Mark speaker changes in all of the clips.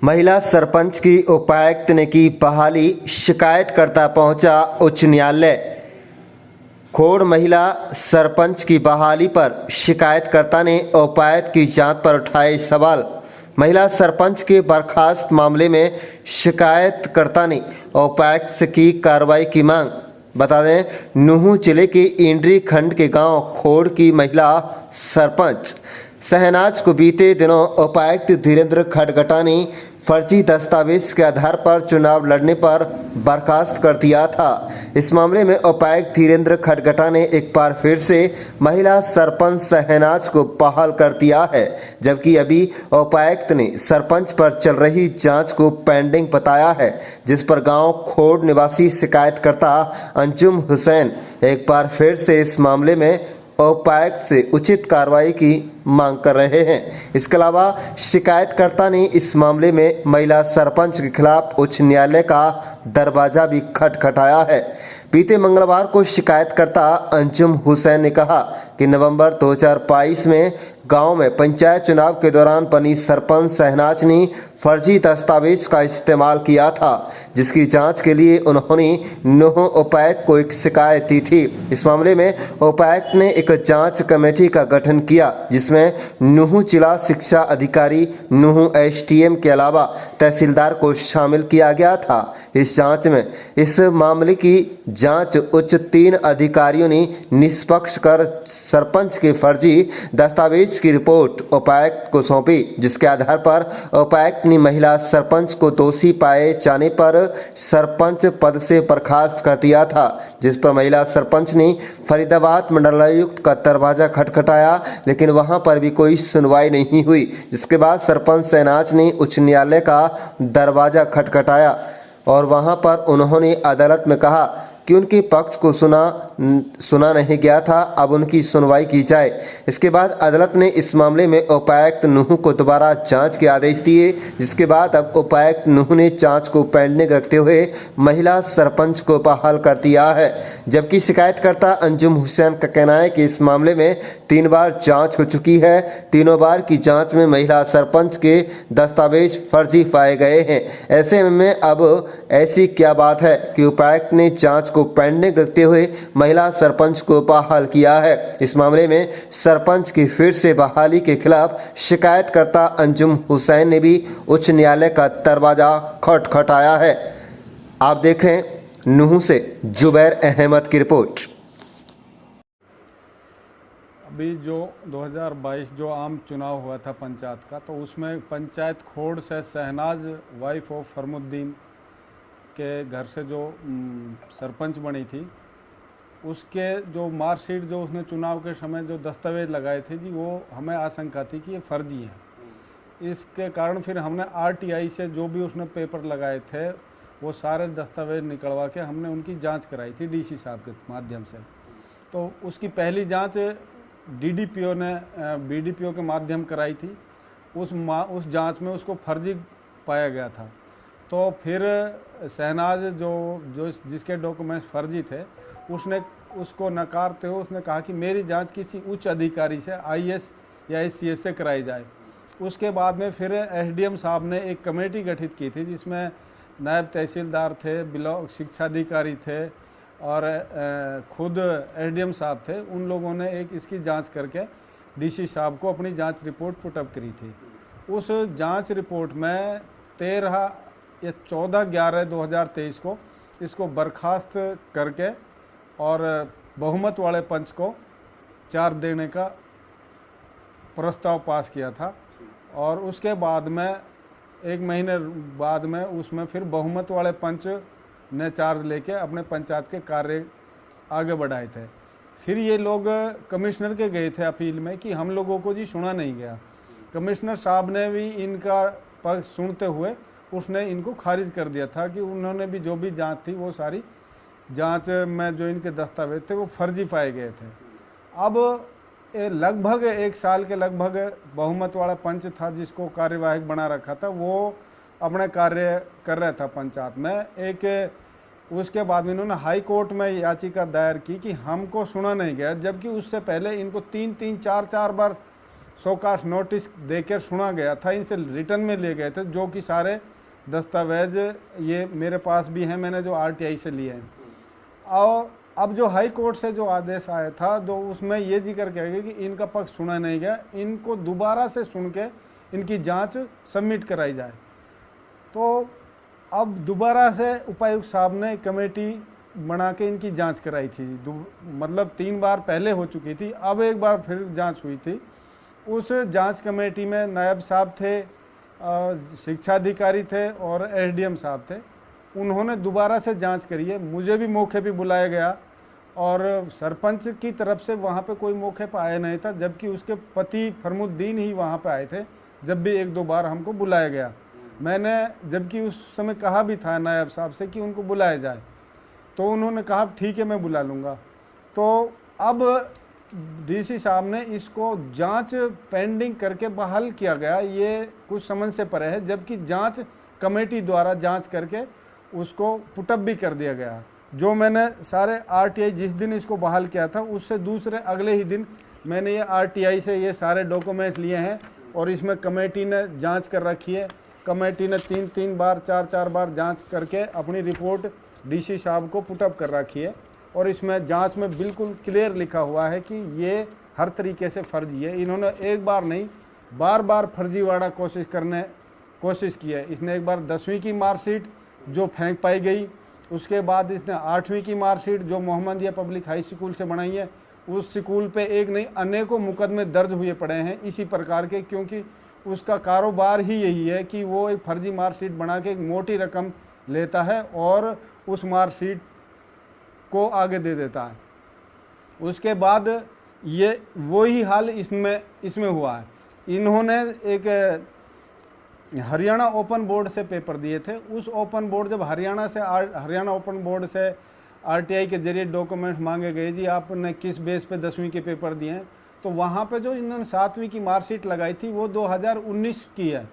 Speaker 1: महिला सरपंच की उपायुक्त ने की बहाली, शिकायतकर्ता पहुंचा उच्च न्यायालय। खोड़ महिला सरपंच की बहाली पर शिकायतकर्ता ने उपायुक्त की जांच पर उठाए सवाल। महिला सरपंच के बर्खास्त मामले में शिकायतकर्ता ने उपायुक्त से की कार्रवाई की मांग। बता दें, नूंह जिले के इंड्री खंड के गांव खोड़ की महिला सरपंच शहनाज को बीते दिनों उपायुक्त धीरेन्द्र खडगटा ने फर्जी दस्तावेज के आधार पर चुनाव लड़ने पर बर्खास्त कर दिया था। इस मामले में उपायुक्त धीरेन्द्र खडगटा ने एक बार फिर से महिला सरपंच शहनाज को बहाल कर दिया है, जबकि अभी उपायुक्त ने सरपंच पर चल रही जांच को पेंडिंग बताया है, जिस पर गांव खोड़ निवासी शिकायतकर्ता अंजुम हुसैन एक बार फिर से इस मामले में उपायुक्त से उचित कार्रवाई की मांग कर रहे हैं। इसके अलावा शिकायतकर्ता ने इस मामले में महिला सरपंच के खिलाफ उच्च न्यायालय का दरवाजा भी खटखटाया है। बीते मंगलवार को शिकायतकर्ता अंजुम हुसैन ने कहा कि नवंबर 2022 में गांव में पंचायत चुनाव के दौरान बनी सरपंच शहनाज ने फर्जी दस्तावेज का इस्तेमाल किया था, जिसकी जांच के लिए उन्होंने नूंह उपायुक्त को एक शिकायत दी थी। इस मामले में उपायुक्त ने एक जांच कमेटी का गठन किया, जिसमें नूंह जिला शिक्षा अधिकारी, नूंह एसडीएम के अलावा तहसीलदार को शामिल किया गया था। इस जांच में इस मामले की जांच उच्च 3 अधिकारियों ने निष्पक्ष कर सरपंच के फर्जी दस्तावेज की रिपोर्ट उपायुक्त को सौंपी, जिसके आधार पर उपायुक्त ने महिला सरपंच को दोषी पाए जाने पर सरपंच पद से बर्खास्त कर दिया था, जिस पर महिला सरपंच ने फरीदाबाद मंडलायुक्त का दरवाजा खटखटाया, लेकिन वहां पर भी कोई सुनवाई नहीं हुई। जिसके बाद सरपंच शहनाज ने उच्च न्यायालय का दरवाजा खटखटाया और वहां पर उन्होंने अदालत में कहा कि उनके पक्ष को सुना नहीं गया था, अब उनकी सुनवाई की जाए। इसके बाद अदालत ने इस मामले में उपायुक्त नूंह को दोबारा जांच के आदेश दिए, जिसके बाद अब उपायुक्त नूंह ने जांच को पेंडिंग रखते हुए महिला सरपंच को बहाल कर दिया है। जबकि शिकायतकर्ता अंजुम हुसैन का कहना है कि इस मामले में 3 बार जांच हो चुकी है। तीनों बार की जांच में महिला सरपंच के दस्तावेज फर्जी पाए गए हैं। ऐसे में अब ऐसी क्या बात है कि उपायुक्त ने जांच को पेंडिंग रखते हुए महिला सरपंच को बहाल किया है। इस मामले में सरपंच की फिर से बहाली के खिलाफ शिकायतकर्ता अंजुम हुसैन ने भी उच्च न्यायालय का दरवाजा खटखटाया है। आप देख रहे हैं नूंह से जुबैर अहमद की रिपोर्ट।
Speaker 2: अभी जो 2022 जो आम चुनाव हुआ था पंचायत का, तो उसमें पंचायत खोड़ से शहनाज वाइफ ऑफ फरमुद्दीन के घर से जो सरपंच बनी थी, उसके जो मार्कशीट जो उसने चुनाव के समय जो दस्तावेज लगाए थे जी, वो हमें आशंका थी कि ये फर्जी हैं। इसके कारण फिर हमने आरटीआई से जो भी उसने पेपर लगाए थे वो सारे दस्तावेज निकलवा के हमने उनकी जांच कराई थी डीसी साहब के माध्यम से। तो उसकी पहली जांच डीडीपीओ ने बीडीपीओ के माध्यम कराई थी। उस जांच में उसको फर्जी पाया गया था। तो फिर शहनाज जो जिसके डॉक्यूमेंट्स फर्जी थे, उसने उसको नकारते हुए उसने कहा कि मेरी जांच किसी उच्च अधिकारी से, आईएएस या एससीएस से कराई जाए। उसके बाद में फिर एसडीएम साहब ने एक कमेटी गठित की थी, जिसमें नायब तहसीलदार थे, ब्लॉक शिक्षा अधिकारी थे और खुद एसडीएम साहब थे। उन लोगों ने एक इसकी जांच करके डीसी साहब को अपनी जांच रिपोर्ट पुटअप करी थी। उस जांच रिपोर्ट में 14/11/2023 को इसको बर्खास्त करके और बहुमत वाले पंच को 4 देने का प्रस्ताव पास किया था। और उसके बाद में 1 महीने बाद में उसमें फिर बहुमत वाले पंच ने चार्ज लेके अपने पंचायत के कार्य आगे बढ़ाए थे। फिर ये लोग कमिश्नर के गए थे अपील में कि हम लोगों को जी सुना नहीं गया। कमिश्नर साहब ने भी इनका पक्ष सुनते हुए उसने इनको खारिज कर दिया था कि उन्होंने भी जो भी जांच थी वो सारी जांच में जो इनके दस्तावेज थे वो फर्जी पाए गए थे। अब लगभग 1 साल के लगभग बहुमत वाला पंच था जिसको कार्यवाहक बना रखा था, वो अपने कार्य कर रहा था पंचायत में। उसके बाद में इन्होंने हाई कोर्ट में याचिका दायर की कि हमको सुना नहीं गया, जबकि उससे पहले इनको 3-3, 4-4 बार शोकास नोटिस देकर सुना गया था, इनसे रिटर्न में ले गए थे, जो कि सारे दस्तावेज ये मेरे पास भी हैं, मैंने जो आरटीआई से लिए हैं। और अब जो हाई कोर्ट से जो आदेश आया था, जो उसमें ये जिक्र किया गया कि इनका पक्ष सुना नहीं गया, इनको दोबारा से सुन के इनकी जांच सबमिट कराई जाए। तो अब दोबारा से उपायुक्त साहब ने कमेटी बना के इनकी जांच कराई थी। मतलब 3 बार पहले हो चुकी थी, अब एक बार फिर जांच हुई थी। उस जांच कमेटी में नायब साहब थे, शिक्षा अधिकारी थे और एसडीएम साहब थे। उन्होंने दोबारा से जांच करी है। मुझे भी मौके पे बुलाया गया और सरपंच की तरफ से वहाँ पे कोई मौके पर आया नहीं था, जबकि उसके पति फरमुद्दीन ही वहाँ पे आए थे जब भी 1-2 बार हमको बुलाया गया। मैंने जबकि उस समय कहा भी था नायब साहब से कि उनको बुलाया जाए, तो उन्होंने कहा ठीक है मैं बुला लूँगा। तो अब डीसी साहब ने इसको जांच पेंडिंग करके बहाल किया गया, ये कुछ समझ से परे है, जबकि जांच कमेटी द्वारा जांच करके उसको पुटअप भी कर दिया गया। जो मैंने सारे आरटीआई जिस दिन इसको बहाल किया था, उससे दूसरे अगले ही दिन मैंने ये आरटीआई से ये सारे डॉक्यूमेंट लिए हैं और इसमें कमेटी ने जांच कर रखी है। कमेटी ने 3-3 बार 4-4 बार जांच करके अपनी रिपोर्ट डीसी साहब को पुटअप कर रखी है और इसमें जांच में बिल्कुल क्लियर लिखा हुआ है कि ये हर तरीके से फर्जी है। इन्होंने एक बार नहीं बार फर्जीवाड़ा कोशिश की है। इसने एक बार 10वीं की मार्कशीट जो फेंक पाई गई, उसके बाद इसने 8वीं की मार्कशीट जो मोहम्मदिया पब्लिक हाई स्कूल से बनाई है, उस स्कूल पे एक नहीं अनेकों मुकदमे दर्ज हुए पड़े हैं इसी प्रकार के, क्योंकि उसका कारोबार ही यही है कि वो एक फर्जी मार्कशीट बना के एक मोटी रकम लेता है और उस मार्कशीट को आगे दे देता है। उसके बाद ये वही हाल इसमें हुआ है। इन्होंने एक हरियाणा ओपन बोर्ड से पेपर दिए थे। उस ओपन बोर्ड जब हरियाणा ओपन बोर्ड से आरटीआई के जरिए डॉक्यूमेंट मांगे गए, जी आपने किस बेस पे 10वीं के पेपर दिए हैं, तो वहाँ पे जो इन्होंने 7वीं की मार्कशीट लगाई थी वो 2019 की है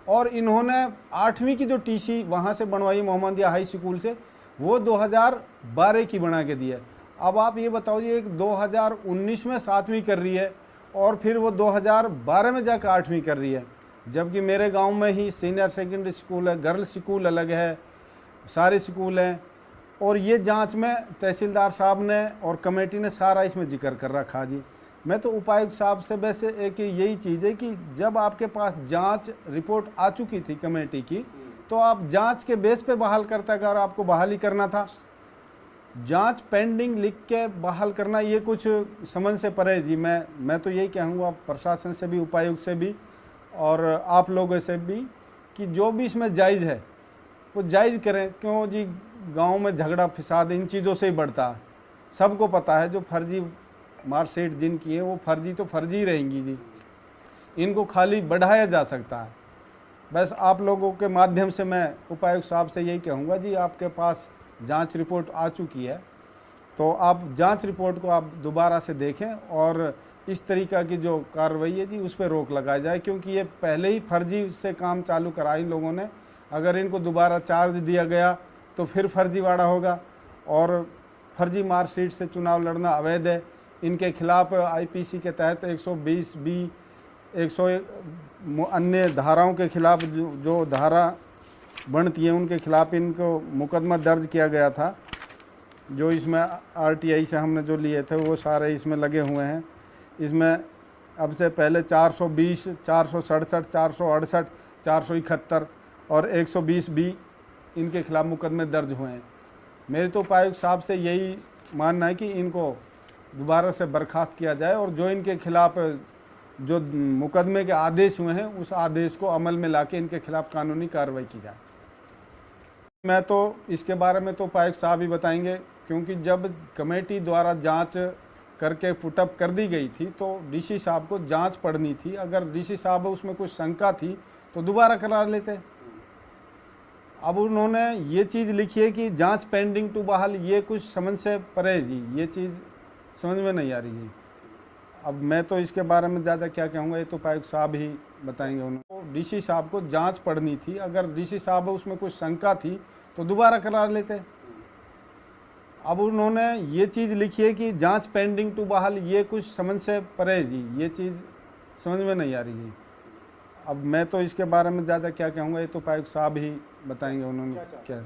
Speaker 2: और इन्होंने 8वीं की जो टीसी वहाँ से बनवाई मोहम्मदिया हाई स्कूल से, वो 2012 की बना के दी है। अब आप ये बताओ जी, एक 2019 में 7वीं कर रही है और फिर वो 2012 में जाकर 8वीं कर रही है, जबकि मेरे गांव में ही सीनियर सेकेंडरी स्कूल है, गर्ल्स स्कूल अलग है, सारे स्कूल हैं। और ये जांच में तहसीलदार साहब ने और कमेटी ने सारा इसमें जिक्र कर रखा जी। मैं तो उपायुक्त साहब से वैसे एक यही चीज़ है कि जब आपके पास जांच रिपोर्ट आ चुकी थी कमेटी की, तो आप जांच के बेस पे बहाल करता, अगर आपको बहाली करना था। जांच पेंडिंग लिख के बहाल करना ये कुछ समझ से परे जी। मैं तो यही कहूँगा प्रशासन से भी, उपायुक्त से भी और आप लोगों से भी कि जो भी इसमें जायज़ है वो जायज़ करें। क्यों जी, गांव में झगड़ा फिसाद इन चीज़ों से ही बढ़ता है। सबको पता है जो फर्जी मार्कशीट जिनकी है वो फर्जी तो फर्जी रहेंगी जी, इनको खाली बढ़ाया जा सकता है। बस आप लोगों के माध्यम से मैं उपायुक्त साहब से यही कहूँगा जी, आपके पास जांच रिपोर्ट आ चुकी है तो आप जांच रिपोर्ट को आप दोबारा से देखें और इस तरीक़ा की जो कार्रवाई है जी उस पर रोक लगाई जाए, क्योंकि ये पहले ही फर्जी से काम चालू करा इन लोगों ने। अगर इनको दोबारा चार्ज दिया गया तो फिर फर्जीवाड़ा होगा और फर्जी मार्कशीट से चुनाव लड़ना अवैध है। इनके खिलाफ आईपीसी के तहत 120B 101 अन्य धाराओं के खिलाफ जो धारा बनती है उनके खिलाफ इनको मुकदमा दर्ज किया गया था। जो इसमें आरटीआई से हमने जो लिए थे वो सारे इसमें लगे हुए हैं। इसमें अब से पहले 420, 467, 468, 471 और 120B इनके खिलाफ मुकदमे दर्ज हुए हैं। मेरे तो उपायुक्त साहब से यही मानना है कि इनको दोबारा से बर्खास्त किया जाए और जो इनके खिलाफ जो मुकदमे के आदेश हुए हैं उस आदेश को अमल में लाके इनके खिलाफ कानूनी कार्रवाई की जाए। मैं तो इसके बारे में तो उपायुक्त साहब ही बताएंगे, क्योंकि जब कमेटी द्वारा जांच करके पुटअप कर दी गई थी तो डीसी साहब को जांच पढ़नी थी। अगर डीसी साहब उसमें कुछ शंका थी तो दोबारा करा लेते। अब उन्होंने ये चीज़ लिखी है कि जांच पेंडिंग टू बहाल, ये कुछ समझ से परे जी, ये चीज़ समझ में नहीं आ रही जी। अब मैं तो इसके बारे में ज़्यादा क्या कहूँगा, ये तो उपायुक्त साहब ही बताएंगे। उन्होंने डीसी साहब को जांच पढ़नी थी, अगर डीसी साहब उसमें कुछ शंका थी तो दोबारा करा लेते। अब उन्होंने ये चीज़ लिखी है कि जांच पेंडिंग टू बहाल, ये कुछ समझ से परे जी, ये चीज़ समझ में नहीं आ रही है। अब मैं तो इसके बारे में ज़्यादा क्या कहूँगा, ये तो उपायुक्त साहब ही बताएंगे उन्होंने क्या।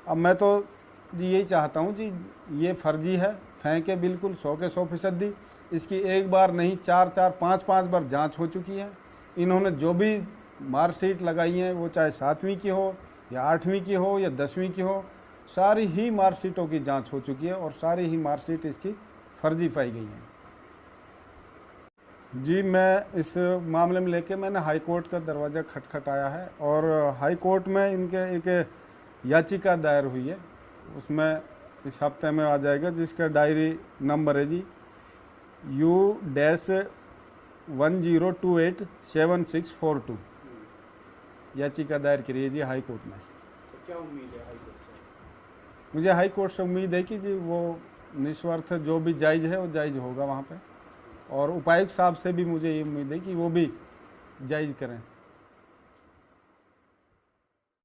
Speaker 2: अब मैं तो जी यही चाहता हूँ जी, ये फर्जी है, फेंके बिल्कुल 100 के 100%। इसकी एक बार नहीं 4-4 5-5 बार जांच हो चुकी है। इन्होंने जो भी मार्कशीट लगाई हैं, वो चाहे 7वीं की हो या 8वीं की हो या 10वीं की हो, सारी ही मार्कशीटों की जांच हो चुकी है और सारी ही मार्कशीट इसकी फर्जी पाई गई है। जी मैं इस मामले में लेके मैंने हाई कोर्ट का दरवाज़ा खटखटाया है और हाई कोर्ट में इनके एक याचिका दायर हुई है, उसमें इस हफ्ते में आ जाएगा, जिसका डायरी नंबर है जी U-10287642। याचिका दायर करी है जी हाई कोर्ट में।
Speaker 3: तो क्या उम्मीद है हाई कोर्ट से?
Speaker 2: मुझे हाई कोर्ट से उम्मीद है कि जी वो निस्वार्थ जो भी जायज़ है वो जायज़ होगा वहाँ पे, और उपायुक्त साहब से भी मुझे ये उम्मीद है कि वो भी जायज़ करें।